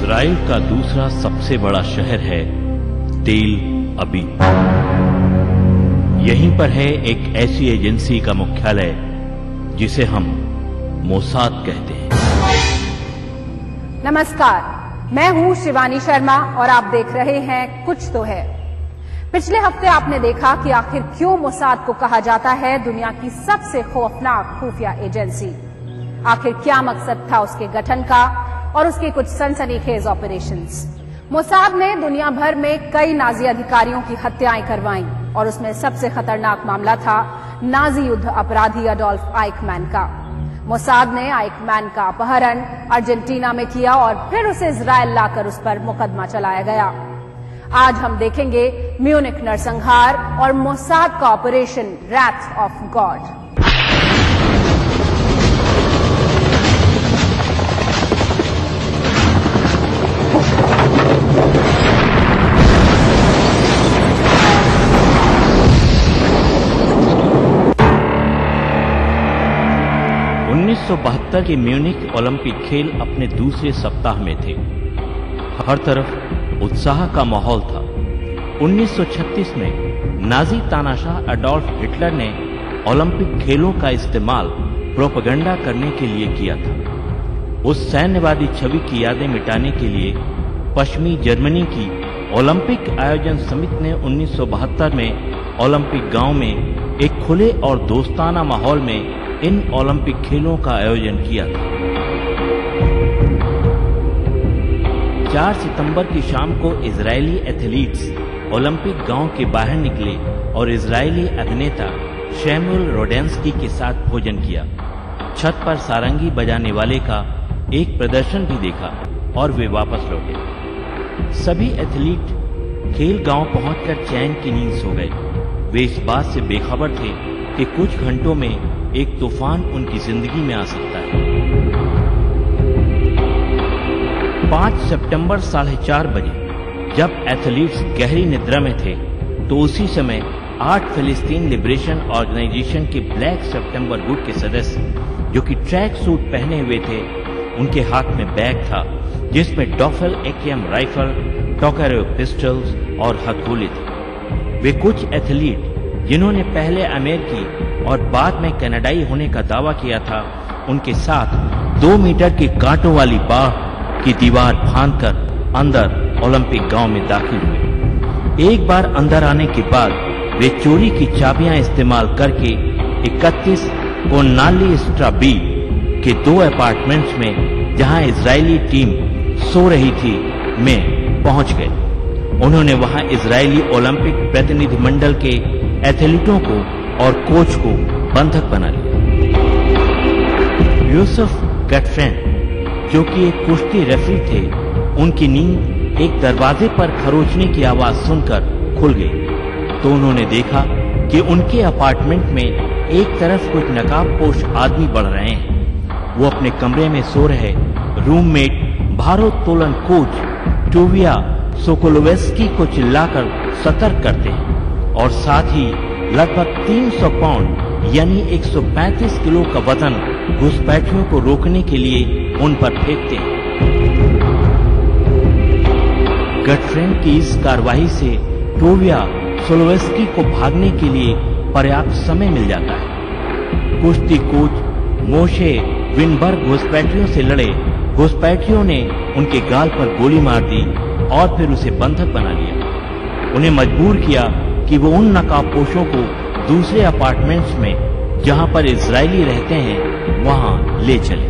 Israel का दूसरा सबसे बड़ा शहर है तेल अबीब। यहीं पर है एक ऐसी एजेंसी का मुख्यालय जिसे हम मोसाद कहते हैं। नमस्कार, मैं हूं शिवानी शर्मा और आप देख रहे हैं कुछ तो है। पिछले हफ्ते आपने देखा कि आखिर क्यों मोसाद को कहा जाता है दुनिया की सबसे खौफनाक खुफिया एजेंसी। आखिर क्या मकसद था उसके गठन का और उसके कुछ सनसनीखेज ऑपरेशंस। मोसाद ने दुनिया भर में कई नाजी अधिकारियों की हत्याएं करवाईं और उसमें सबसे खतरनाक मामला था नाजी युद्ध अपराधी अडोल्फ आइकमैन का। मोसाद ने आइकमैन का अपहरण अर्जेंटीना में किया और फिर उसे इजराइल लाकर उस पर मुकदमा चलाया गया। आज हम देखेंगे म्यूनिख नरसंहार और मोसाद का ऑपरेशन रैथ ऑफ गॉड। 1972 के म्यूनिख ओलंपिक खेल अपने दूसरे सप्ताह में थे। हर तरफ उत्साह का माहौल था। 1936 में नाजी तानाशाह एडोल्फ हिटलर ने ओलंपिक खेलों का इस्तेमाल प्रोपेगेंडा करने के लिए किया था। उस सैन्यवादी छवि की यादें मिटाने के लिए पश्चिमी जर्मनी की ओलंपिक आयोजन समिति ने 1972 में ओलंपिक गांव में एक खुले और दोस्ताना माहौल में इन ओलंपिक खेलों का आयोजन किया था। 4 सितंबर की शाम को इजरायली एथलीट्स ओलंपिक गांव के बाहर निकले और इजरायली अभिनेता शैमुएल रोडेंस्की के साथ भोजन किया। छत पर सारंगी बजाने वाले का एक प्रदर्शन भी देखा और वे वापस लौटे। सभी एथलीट खेल गांव पहुंचकर चैन की नींद सो गए। वे इस बात से बेखबर थे कि कुछ घंटों में एक तूफान उनकी जिंदगी में आ सकता है। 5 सितंबर 4:30 बजे जब एथलीट्स गहरी निद्रा में थे तो उसी समय 8 फिलिस्तीन लिबरेशन ऑर्गेनाइजेशन के ब्लैक सितंबर गुट के सदस्य जो कि ट्रैक सूट पहने हुए थे, उनके हाथ में बैग था जिसमें डॉफल एकेएम राइफल, टोकारो पिस्टल्स और हथौड़े थे। वे कुछ एथलीट जिन्होंने पहले अमेरिकी और बाद में कनाडाई होने का दावा किया था, उनके साथ 2 मीटर की कांटों वाली बाढ़ की दीवार फांदकर अंदर ओलंपिक गांव में दाखिल हुए। एक बार अंदर आने के बाद वे चोरी की चाबियां इस्तेमाल करके 31 कोनाली स्ट्राबी के 2 अपार्टमेंट्स में जहां इजरायली टीम सो रही थी में पहुंच गए। उन्होंने वहां इजरायली ओलंपिक प्रतिनिधिमंडल के एथलीटों को और कोच को बंधक बना लिया। यूसुफ गटफ्रेन जो कि एक कुश्ती रेफरी थे, उनकी नींद एक दरवाजे पर खरोचने की आवाज सुनकर खुल गई तो उन्होंने देखा कि उनके अपार्टमेंट में एक तरफ कुछ नकाबपोश आदमी बढ़ रहे हैं। वो अपने कमरे में सो रहे रूममेट भारोत्तोलन कोच टोविया सोकोलोवेस्की को चिल्लाकर सतर्क करते हैं और साथ ही लगभग 300 पाउंड यानी 135 किलो का वजन घुसपैठियों को रोकने के लिए उन पर फेंकते हैं। गटफ्रेन की इस कार्रवाई से टोविया सोलोवेस्की को भागने के लिए पर्याप्त समय मिल जाता है। कुश्ती कोच मोशे विनबर्ग घुसपैठियों से लड़े। घुसपैठियों ने उनके गाल पर गोली मार दी और फिर उसे बंधक बना लिया। उन्हें मजबूर किया कि वो उन नकाबपोशों को दूसरे अपार्टमेंट्स में जहां पर इजरायली रहते हैं वहां ले चले।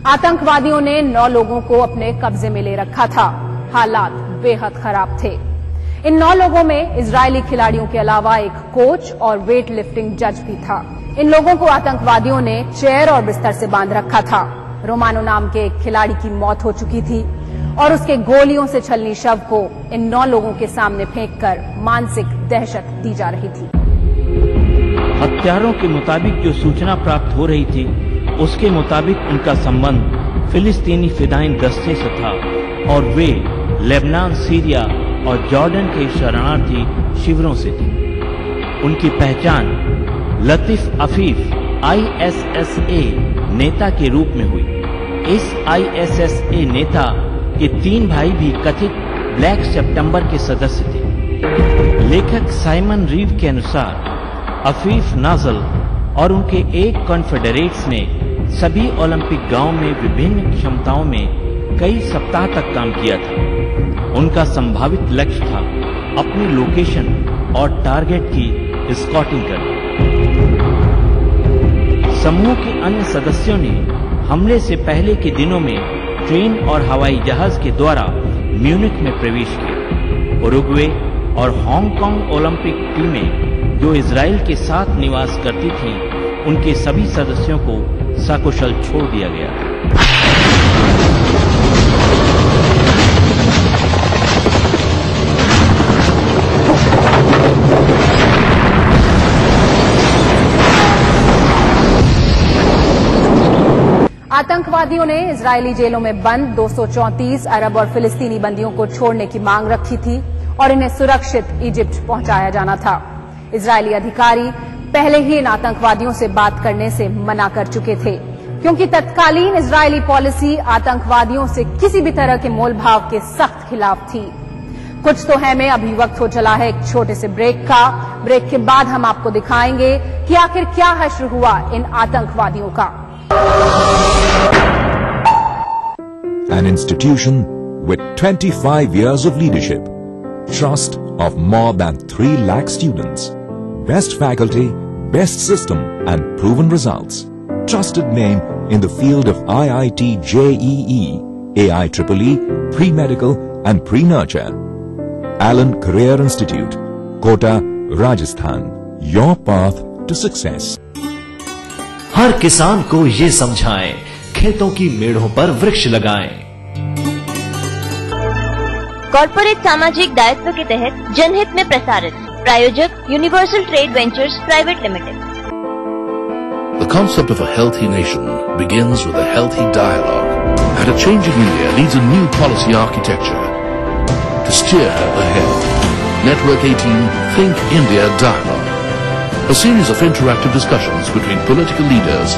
आतंकवादियों ने 9 लोगों को अपने कब्जे में ले रखा था। हालात बेहद खराब थे। इन 9 लोगों में इजरायली खिलाड़ियों के अलावा एक कोच और वेट लिफ्टिंग जज भी था। इन लोगों को आतंकवादियों ने चेयर और बिस्तर से बांध रखा था। रोमानो नाम के एक खिलाड़ी की मौत हो चुकी थी और उसके गोलियों से छलनी शव को इन 9 लोगों के सामने फेंककर मानसिक दहशत दी जा रही थी। हत्यारों के मुताबिक जो सूचना प्राप्त हो रही थी उसके मुताबिक उनका संबंध फिलिस्तीनी फिदाइन दस्ते से था और वे लेबनान, सीरिया और जॉर्डन के शरणार्थी शिविरों से थी। उनकी पहचान लतीफ अफीफ ISSA नेता के रूप में हुई। इस ISSA नेता के 3 भाई भी कथित ब्लैक सितंबर के सदस्य थे। लेखक साइमन रीव के अनुसार अफीफ नाजल और उनके 8 कॉन्फेडरेट्स ने सभी ओलंपिक गांव में विभिन्न क्षमताओं में कई सप्ताह तक काम किया था। उनका संभावित लक्ष्य था अपनी लोकेशन और टारगेट की स्कॉटिंग करना। समूह के अन्य सदस्यों ने हमले से पहले के दिनों में ट्रेन और हवाई जहाज के द्वारा म्यूनिख में प्रवेश किया। उरुग्वे और हांगकांग ओलंपिक टीमें जो इजराइल के साथ निवास करती थीं, उनके सभी सदस्यों को सकुशल छोड़ दिया गया। आतंकवादियों ने इजरायली जेलों में बंद 234 अरब और फिलिस्तीनी बंदियों को छोड़ने की मांग रखी थी और इन्हें सुरक्षित इजिप्ट पहुंचाया जाना था। इजरायली अधिकारी पहले ही इन आतंकवादियों से बात करने से मना कर चुके थे, क्योंकि तत्कालीन इजरायली पॉलिसी आतंकवादियों से किसी भी तरह के मोलभाव के सख्त खिलाफ थी। कुछ तो है में अभी वक्त हो चला है एक छोटे से ब्रेक का। ब्रेक के बाद हम आपको दिखाएंगे कि आखिर क्या हश्र हुआ इन आतंकवादियों का। An institution with 25 years of leadership, trust of more than 3 lakh students, best faculty, best system and proven results. Trusted name in the field of IIT JEE, AIEEE, pre-medical and pre-nurture. Allen Career Institute, Kota, Rajasthan. Your path to success. हर किसान को ये समझाएं, खेतों की मेड़ों पर वृक्ष लगाएं। Corporate सामाजिक दायित्व के तहत जनहित में प्रसारित। प्रायोजक universal trade ventures private limited. The concept of a healthy nation begins with a healthy dialogue, and a changing India needs a new policy architecture to steer ahead. Network 18 Think India Dialogue, a series of interactive discussions between political leaders,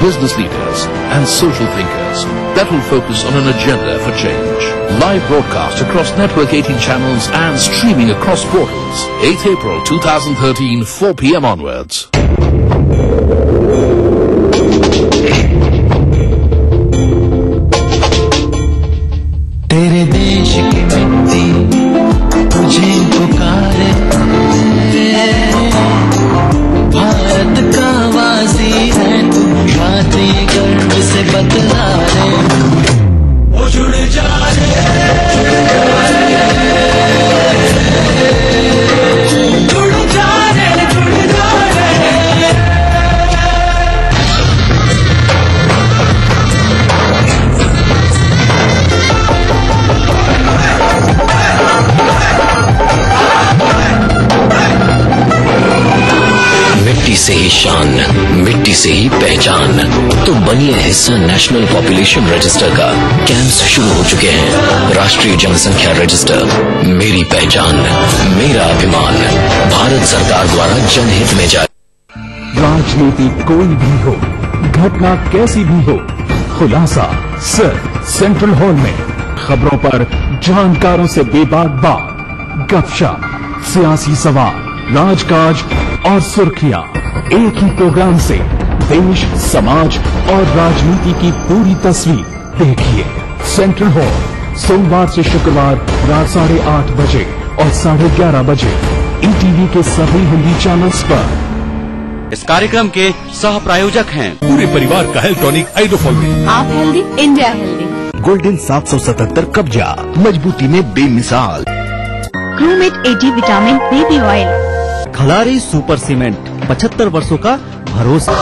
business leaders and social thinkers that will focus on an agenda for change. Live broadcast across Network 18 channels and streaming across portals. 8th April 2013, 4 p.m. onwards. तेरे देश की मिट्टी तुझे पुकारे, भारत का वासी है तू, बातें गर्व से बतला रे, ओ जुड़ जा रे, जुड़ जा रे, जुड़ जा रे। मिट्टी से ही शान, मिट्टी से ही पहचान। तो बनिए हिस्सा नेशनल पॉपुलेशन रजिस्टर का। कैंप्स शुरू हो चुके हैं। राष्ट्रीय जनसंख्या रजिस्टर, मेरी पहचान, मेरा अभिमान। भारत सरकार द्वारा जनहित में जारी। राजनीति कोई भी हो, घटना कैसी भी हो, खुलासा सिर्फ सेंट्रल हॉल में। खबरों पर जानकारों से बेबाक बात, गपशप, सियासी सवाल, राजकाज और सुर्खियां एक ही प्रोग्राम से देश, समाज और राजनीति की पूरी तस्वीर देखिए। सेंट्रल हॉल सोमवार से शुक्रवार रात 8:30 बजे और 11:30 बजे ETV के सभी हिंदी चैनल्स पर। इस कार्यक्रम के सह प्रायोजक हैं पूरे परिवार का हेल्थ टॉनिक आइडोफॉल में। आप हेल्दी, इंडिया हेल्दी। गोल्डन 777 कब्जा, मजबूती में बेमिसाल। Crewmate 80 vitamin baby oil. Khalari super cement, 75 वर्षों का भरोसा।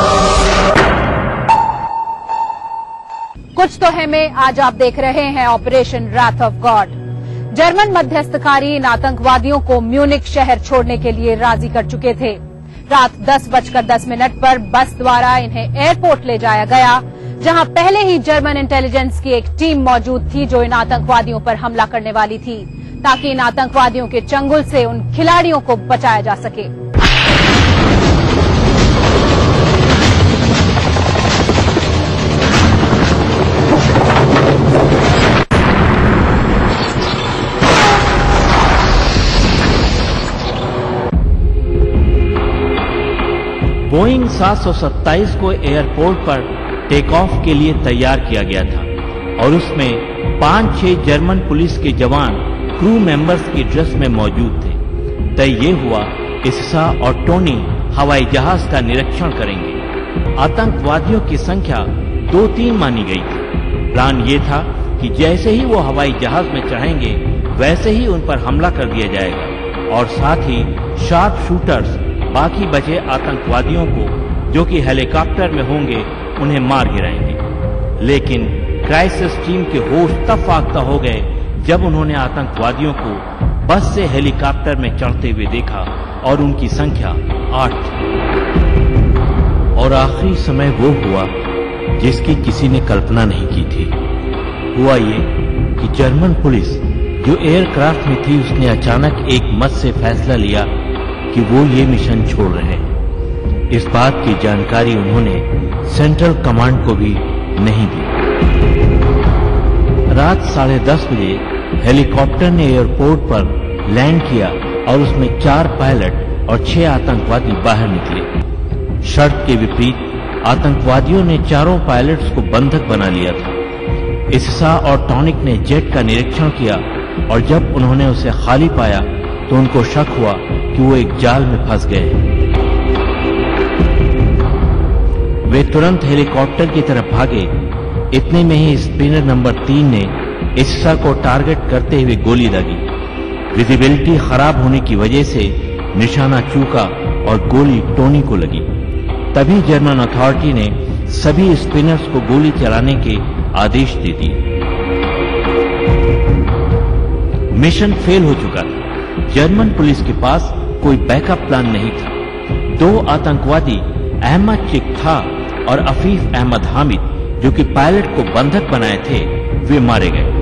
कुछ तो है में आज आप देख रहे हैं operation Wrath of God. German मध्यस्थकारी इन आतंकवादियों को म्यूनिख शहर छोड़ने के लिए राजी कर चुके थे। रात 10:10 पर बस द्वारा इन्हें एयरपोर्ट ले जाया गया। जहां पहले ही जर्मन इंटेलिजेंस की एक टीम मौजूद थी जो इन आतंकवादियों पर हमला करने वाली थी, ताकि इन आतंकवादियों के चंगुल से उन खिलाड़ियों को बचाया जा सके। बोइंग 727 को एयरपोर्ट पर टेक ऑफ के लिए तैयार किया गया था और उसमें 5-6 जर्मन पुलिस के जवान क्रू मेंबर्स की ड्रेस में मौजूद थे। तय ये हुआ इस्सा और टोनी हवाई जहाज का निरीक्षण करेंगे। आतंकवादियों की संख्या 2-3 मानी गई थी। प्लान ये था कि जैसे ही वो हवाई जहाज में चढ़ेंगे वैसे ही उन पर हमला कर दिया जाएगा और साथ ही शार्प शूटर्स बाकी बचे आतंकवादियों को जो कि हेलीकॉप्टर में होंगे उन्हें मार गिराएंगे। लेकिन क्राइसिस टीम के होश तब फाख्ता हो गए जब उन्होंने आतंकवादियों को बस से हेलीकॉप्टर में चढ़ते हुए देखा और उनकी संख्या 8 थी। और आखिरी समय वो हुआ जिसकी किसी ने कल्पना नहीं की थी। हुआ ये कि जर्मन पुलिस जो एयरक्राफ्ट में थी उसने अचानक एक मत से फैसला लिया कि वो ये मिशन छोड़ रहे हैं। इस बात की जानकारी उन्होंने सेंट्रल कमांड को भी नहीं दी। रात 10:30 बजे हेलीकॉप्टर ने एयरपोर्ट पर लैंड किया और उसमें 4 पायलट और 6 आतंकवादी बाहर निकले। शर्त के विपरीत आतंकवादियों ने चारों पायलट्स को बंधक बना लिया था। इस्सा और टॉनिक ने जेट का निरीक्षण किया और जब उन्होंने उसे खाली पाया तो उनको शक हुआ कि वो एक जाल में फंस गए। वे तुरंत हेलीकॉप्टर की तरफ भागे। इतने में ही स्पिनर नंबर 3 ने इस्सा को टारगेट करते हुए गोली दागी। विजिबिलिटी खराब होने की वजह से निशाना चूका और गोली टोनी को लगी। तभी जर्मन अथॉरिटी ने सभी स्पिनर्स को गोली चलाने के आदेश दे दिए। मिशन फेल हो चुका था। जर्मन पुलिस के पास कोई बैकअप प्लान नहीं था। 2 आतंकवादी अहमद चिकथा और अफीफ अहमद हामिद जो कि पायलट को बंधक बनाए थे वे मारे गए।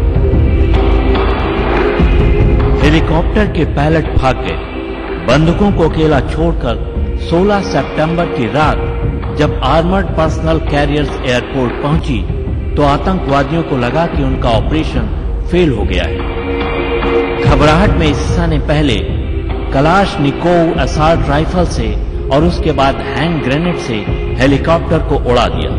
हेलीकॉप्टर के पायलट भाग गए। बंधकों को अकेला छोड़कर 16 सितंबर की रात जब आर्मर्ड पर्सनल कैरियर्स एयरपोर्ट पहुंची तो आतंकवादियों को लगा कि उनका ऑपरेशन फेल हो गया है। घबराहट में इस्सा ने पहले कलाशनिकोव असॉल्ट राइफल से और उसके बाद हैंड ग्रेनेड से हेलीकॉप्टर को उड़ा दिया।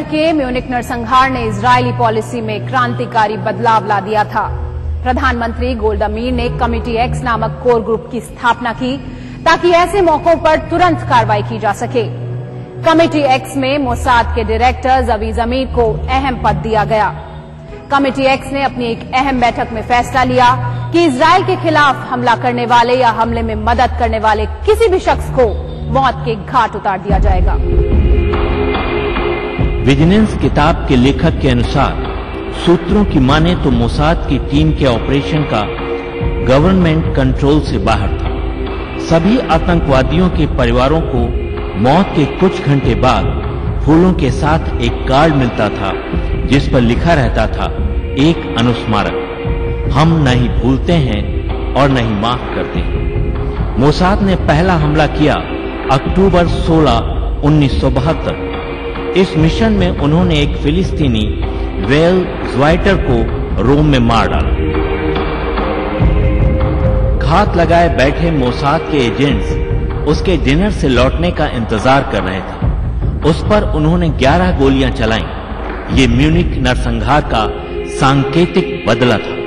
के म्यूनिक नरसंहार ने इजरायली पॉलिसी में क्रांतिकारी बदलाव ला दिया था। प्रधानमंत्री गोल्डा मीर ने कमेटी एक्स नामक कोर ग्रुप की स्थापना की ताकि ऐसे मौकों पर तुरंत कार्रवाई की जा सके। कमेटी एक्स में मोसाद के डायरेक्टर जवीज अमीर को अहम पद दिया गया। कमेटी एक्स ने अपनी एक अहम बैठक में फैसला लिया कि इजरायल के खिलाफ हमला करने वाले या हमले में मदद करने वाले किसी भी शख्स को मौत के घाट उतार दिया जाएगा। विजिलेंस किताब के लेखक के अनुसार सूत्रों की माने तो मोसाद की टीम के ऑपरेशन का गवर्नमेंट कंट्रोल से बाहर था। सभी आतंकवादियों के परिवारों को मौत के कुछ घंटे बाद फूलों के साथ एक कार्ड मिलता था जिस पर लिखा रहता था, एक अनुस्मारक, हम नहीं भूलते हैं और नहीं माफ करते हैं। मोसाद ने पहला हमला किया अक्टूबर 16, 1972। इस मिशन में उन्होंने एक फिलिस्तीनी वेल ज्वाइटर को रोम में मार डाला। घात लगाए बैठे मोसाद के एजेंट्स उसके डिनर से लौटने का इंतजार कर रहे थे। उस पर उन्होंने 11 गोलियां चलाईं। ये म्यूनिक नरसंहार का सांकेतिक बदला था।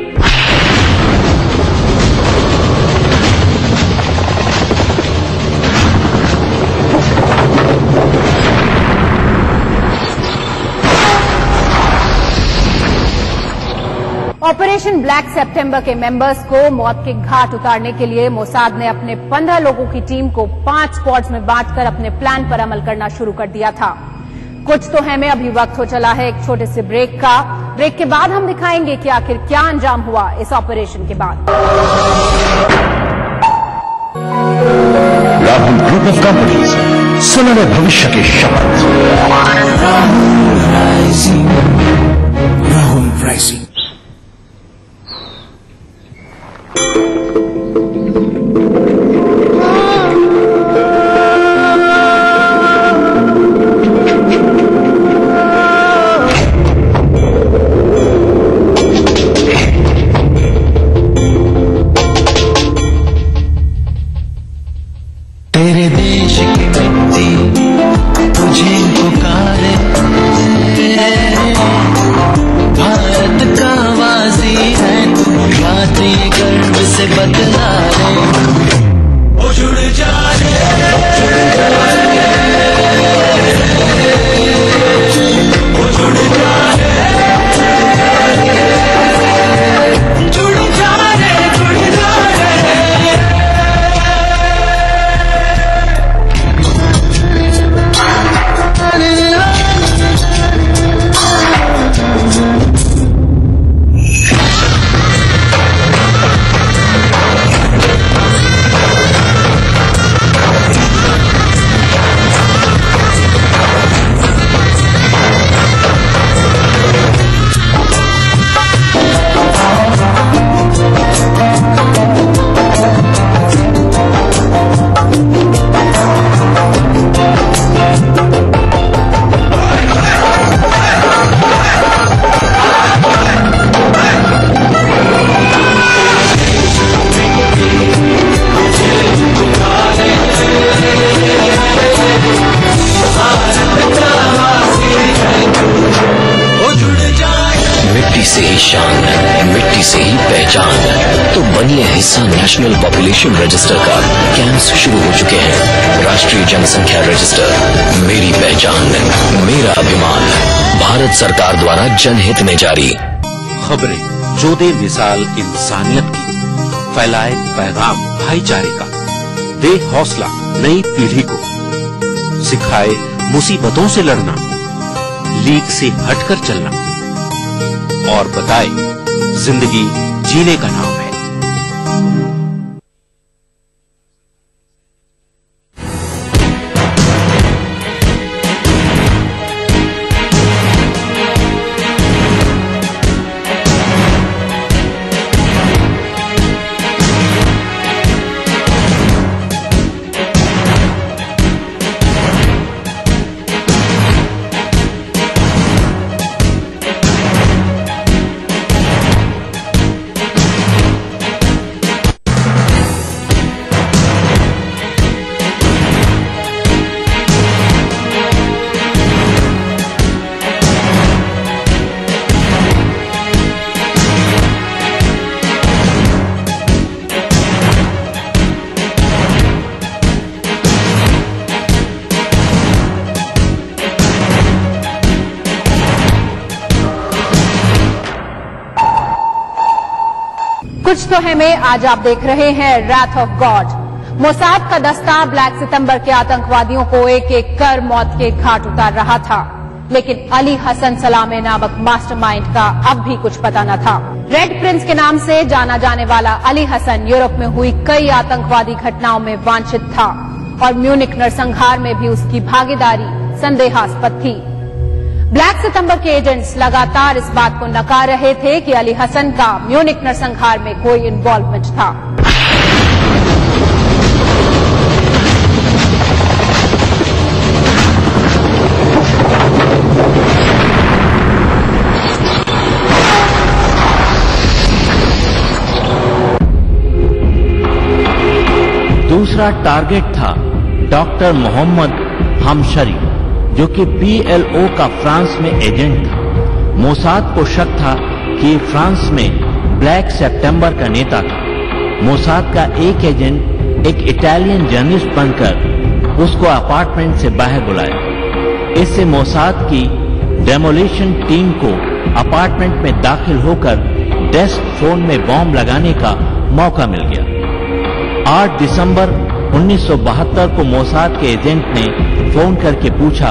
ऑपरेशन ब्लैक सितंबर के मेंबर्स को मौत के घाट उतारने के लिए मोसाद ने अपने 15 लोगों की टीम को 5 स्क्वाड्स में बांटकर अपने प्लान पर अमल करना शुरू कर दिया था। कुछ तो है में अभी वक्त हो चला है एक छोटे से ब्रेक का। ब्रेक के बाद हम दिखाएंगे कि आखिर क्या अंजाम हुआ इस ऑपरेशन के बाद। राहुल ग्रुप ऑफ कंपनीज, सुनहरे भविष्य की शपथ। राहुल प्राइसिंग। तेरे देश की मिट्टी तुझे पुकारे, भारत का वासी है तू, यात्री गर्व से बदला रे, ओ जुड़ जा रे, ओ जुड़ जा रे, जुड़ जा रे, जुड़ जा रे। मिट्टी से ही शान, मिट्टी से ही पहचान, तो बनिए हिस्सा नेशनल पॉपुलेशन रजिस्टर का। कैंप्स शुरू हो चुके हैं। राष्ट्रीय जनसंख्या रजिस्टर, मेरी पहचान, मेरा अभिमान, भारत सरकार द्वारा जनहित में जारी। खबरें जो दे मिसाल इंसानियत की, फैलाए पैगाम भाईचारे का, दे हौसला नई पीढ़ी को, सिखाए मुसीबतों से लड़ना, लीक से हटकर चलना, और बताए जिंदगी जीने का नाम है। कुछ तो है में आज आप देख रहे हैं रैथ ऑफ गॉड। मोसाद का दस्ता ब्लैक सितंबर के आतंकवादियों को एक एक कर मौत के घाट उतार रहा था, लेकिन अली हसन सलामे नामक मास्टरमाइंड का अब भी कुछ पता न था। रेड प्रिंस के नाम से जाना जाने वाला अली हसन यूरोप में हुई कई आतंकवादी घटनाओं में वांछित था और म्यूनिक नरसंहार में भी उसकी भागीदारी संदेहास्पद थी। ब्लैक सितंबर के एजेंट्स लगातार इस बात को नकार रहे थे कि अली हसन का म्यूनिक नरसंहार में कोई इन्वॉल्वमेंट था। दूसरा टारगेट था डॉक्टर मोहम्मद हमशरी, जो कि PLO का फ्रांस में एजेंट था। मोसाद को शक था कि फ्रांस में ब्लैक सितंबर का नेता था। मोसाद का एक एजेंट एक इटालियन जर्नलिस्ट बनकर उसको अपार्टमेंट से बाहर बुलाया। इससे मोसाद की डेमोलिशन टीम को अपार्टमेंट में दाखिल होकर डेस्क फोन में बॉम्ब लगाने का मौका मिल गया। 8 दिसंबर 1972 को मोसाद के एजेंट ने फोन करके पूछा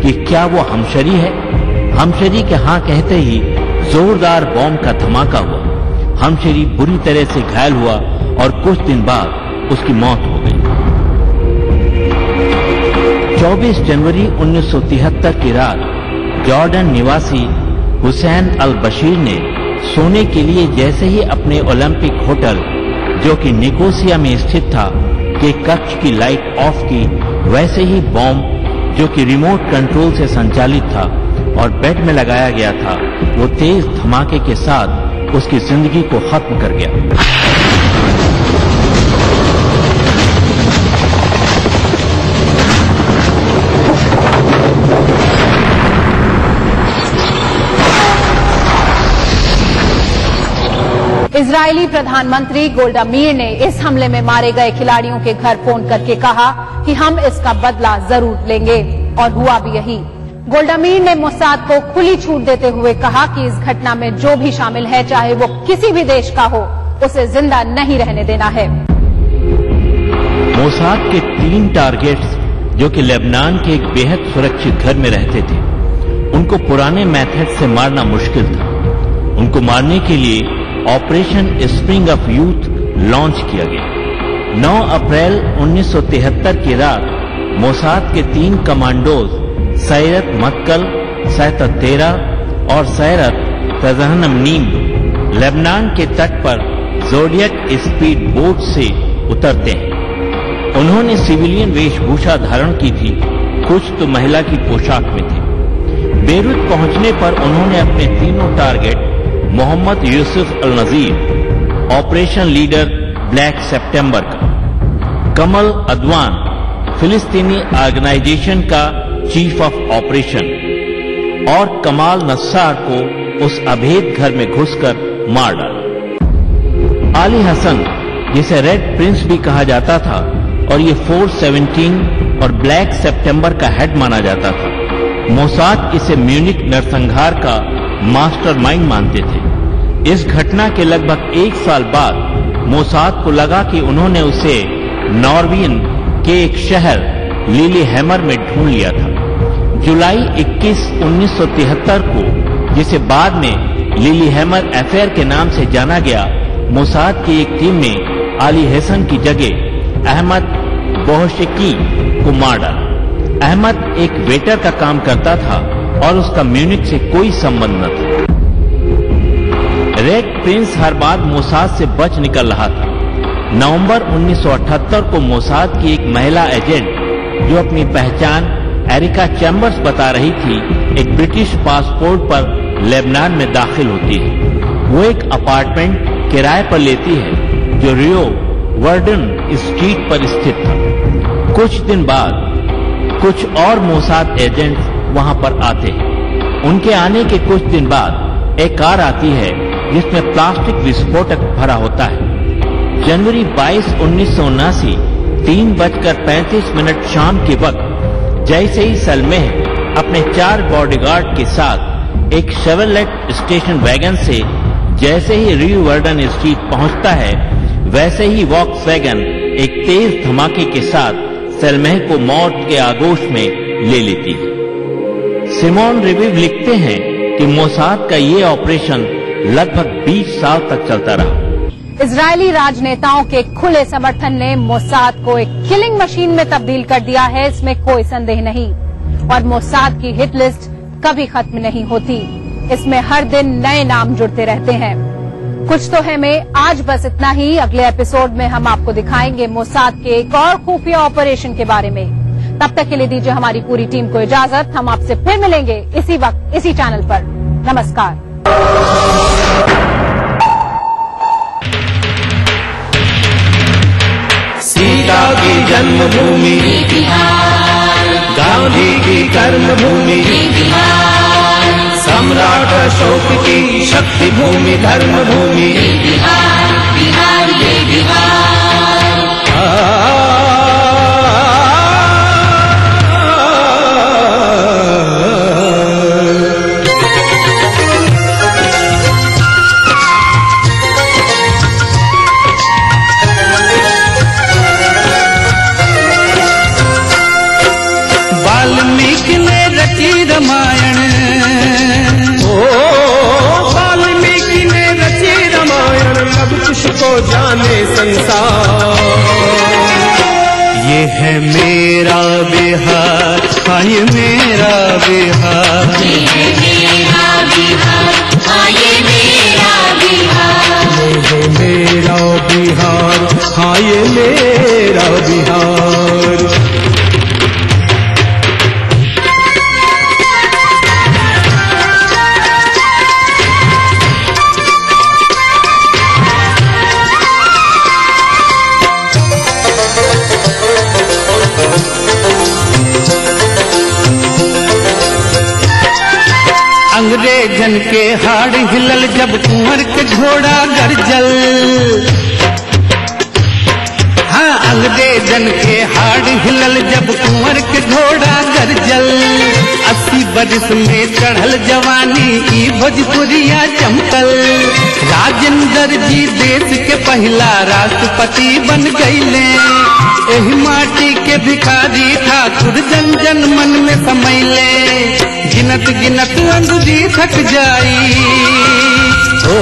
कि क्या वो हमशरी है। हमशरी के हाँ कहते ही जोरदार बॉम्ब का धमाका हुआ। हमशरी बुरी तरह से घायल हुआ और कुछ दिन बाद उसकी मौत हो गई। 24 जनवरी 1973 की रात जॉर्डन निवासी हुसैन अल बशीर ने सोने के लिए जैसे ही अपने ओलंपिक होटल, जो कि निकोसिया में स्थित था, के कक्ष की लाइट ऑफ की, वैसे ही बॉम्ब जो कि रिमोट कंट्रोल से संचालित था और बेड में लगाया गया था, वो तेज धमाके के साथ उसकी जिंदगी को खत्म कर गया। इजरायली प्रधानमंत्री गोल्डा मीर ने इस हमले में मारे गए खिलाड़ियों के घर फोन करके कहा कि हम इसका बदला जरूर लेंगे, और हुआ भी यही। गोल्डा मीर ने मोसाद को खुली छूट देते हुए कहा कि इस घटना में जो भी शामिल है, चाहे वो किसी भी देश का हो, उसे जिंदा नहीं रहने देना है। मोसाद के 3 टारगेट्स, जो कि लेबनान के एक बेहद सुरक्षित घर में रहते थे, उनको पुराने मेथड से मारना मुश्किल था। उनको मारने के लिए operation spring of youth launch किया गया। 9 अप्रैल 1973 की रात मोसाद के 3 कमांडोज सैरत मक्कल, सैरत 13 और सैरत तजहनम नीम लेबनान के तट पर जोडियक स्पीड बोट से उतरते हैं। उन्होंने सिविलियन वेशभूषा धारण की थी, कुछ तो महिला की पोशाक में थे। बेरूत पहुंचने पर उन्होंने अपने तीनों टारगेट मोहम्मद यूसुफ अल नजीर, ऑपरेशन लीडर ब्लैक सितंबर का, कमल अदवान, फिलिस्तीनी ऑर्गेनाइजेशन का चीफ ऑफ ऑपरेशन, और कमाल नस्सार को उस अभेद घर में घुसकर मार डाला। आली हसन, जिसे रेड प्रिंस भी कहा जाता था, और ये 417 और ब्लैक सितंबर का हेड माना जाता था। मोसाद इसे म्यूनिक नरसंहार का मास्टरमाइंड मानते थे। इस घटना के लगभग 1 साल बाद मोसाद को लगा कि उन्होंने उसे नॉर्वीन के एक शहर लिलीहैमर में ढूंढ लिया था। जुलाई 21, 1973 को, जिसे बाद में लिलीहैमर अफेयर के नाम से जाना गया, मोसाद की एक टीम ने आली हसन की जगह अहमद बोहशकी को मार डाला। अहमद एक वेटर का काम करता था और उसका म्यूनिक से कोई संबंध न था। रेड प्रिंस हर बार मोसाद से बच निकल रहा था। नवंबर 1978 को मोसाद की एक महिला एजेंट, जो अपनी पहचान एरिका चैम्बर्स बता रही थी, एक ब्रिटिश पासपोर्ट पर लेबनान में दाखिल होती है। वो एक अपार्टमेंट किराए पर लेती है जो रियो वर्डन स्ट्रीट पर स्थित था। कुछ दिन बाद कुछ और मोसाद एजेंट्स वहां पर आते हैं। उनके आने के कुछ दिन बाद एक कार आती है जिसमें प्लास्टिक विस्फोटक भरा होता है। जनवरी 22, 1979 3:35 शाम के वक्त जैसे ही सलमेह अपने 4 बॉडीगार्ड के साथ एक शेवरलेट स्टेशन वैगन से जैसे ही रियो वर्डन स्ट्रीट पहुंचता है, वैसे ही वॉक्सवैगन एक तेज धमाके के साथ सलमेह को मौत के आगोश में ले लेती है। सिमोन रिविव लिखते हैं कि मोसाद का ये ऑपरेशन लगभग 20 साल तक चलता रहा। इजरायली राजनेताओं के खुले समर्थन ने मोसाद को एक किलिंग मशीन में तब्दील कर दिया है, इसमें कोई संदेह नहीं। और मोसाद की हिट लिस्ट कभी खत्म नहीं होती, इसमें हर दिन नए नाम जुड़ते रहते हैं। कुछ तो है में आज बस इतना ही। अगले एपिसोड में हम आपको दिखाएंगे मोसाद के एक और खुफिया ऑपरेशन के बारे में। तब तक के लिए दीजिए हमारी पूरी टीम को इजाजत। हम आपसे फिर मिलेंगे इसी वक्त इसी चैनल पर। नमस्कार। सीता की जन्मभूमि गांधी की कर्मभूमि, सम्राट अशोक की शक्ति भूमि धर्मभूमि, बिहार ये बिहार। वाल्मीकि ने रची खुश को जाने संसार। ये है मेरा बिहार, हाँ ये मेरा बिहार, ये है मेरा बिहार, हाँ ये मेरा बिहार, ये है मेरा बिहार, हाँ ये मेरा बिहार। अंग्रेजन के हाड़ हिलल जब कुंवर के घोड़ा गरजल, हाँ अंग्रेजन के हाड़ हिलल जब कुंवर के घोड़ा गरजल। 80 बरस में चढ़ल जवानी ई भोजपुरिया चमकल। राजेंद्र जी देश के पहला राष्ट्रपति बन गईले। एही माटी के भिखारी ठाकुर जन जन मन में समैले। गिनत गिनत अंगुरी थक जाई, ओ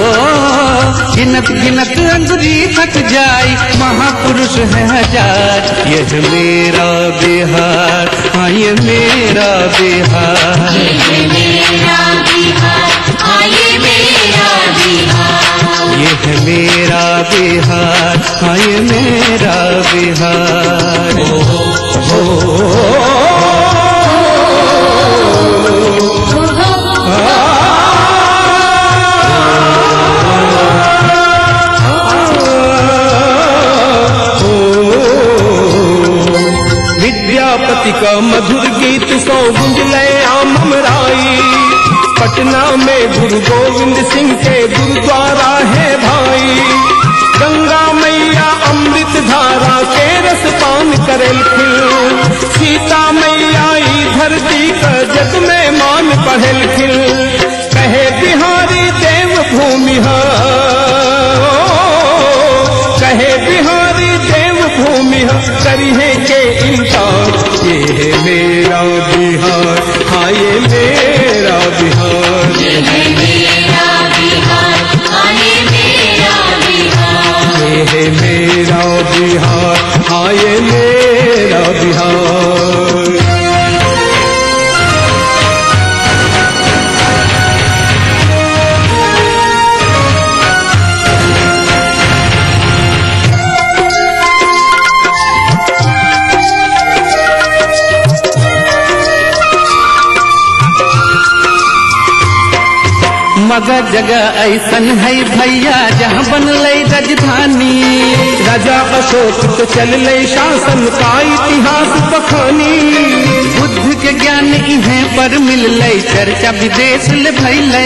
गिनत गिनत अंगुरी थक जाई। महापुरुष है हजार, ये है मेरा बिहार, हाँ ये मेरा बिहार, ये है मेरा बिहार, हाँ ये मेरा बिहार, ये है मेरा बिहार, हाँ ये मेरा बिहार। विद्यापति का मधुर गीत सौ गुंजले आम अमराई। पटना में गुरु गोविंद सिंह के गुरुद्वारा है भाई। गंगा मैया अमृत धारा के रस पान करेल खिल। सीता मैया ई धरती का जग में मान पढ़ेल खिल। कहे बिहारी देव भूमि, कहे बिहारी देव भूमि करिहे के इनकार। ये है मेरा बिहार, हाँ ये मेरा बिहार, ये है मेरा बिहार, हाँ ये मेरा बिहार, ये है मेरा बिहार, हाँ ये मेरा बिहार। मगर जगह ऐसन है भैया जहाँ बनले राजधानी। राजा अशोक तो चल ले शासन का इतिहास बखानी। बुद्ध के ज्ञान इहें पर मिलले, चर्चा विदेश ले भैले।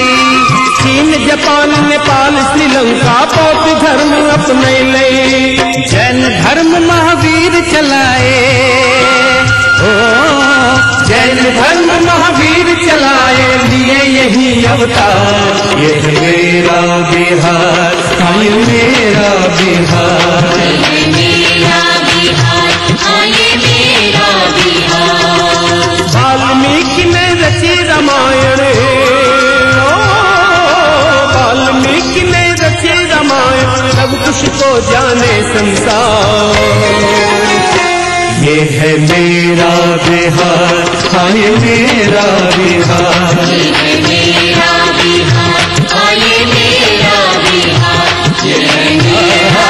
चीन जापान नेपाल श्रीलंका बौद्ध धर्म अपनैले। जैन धर्म महावीर चलाए, ओ जैन धर्म महावीर चलाए, लिए यही अवतार। ये है मेरा बिहार, हाँ ये मेरा बिहार, ये है मेरा बिहार, हाँ ये मेरा बिहार। वाल्मीकि ने रची रामायण, वाल्मीकि ने रची रामायण। सब कुछ को जाने संसार। ये है मेरा बिहार, हाँ ये मेरा बिहार, ये है मेरा बिहार, हाँ ये मेरा बिहार, ये है मेरा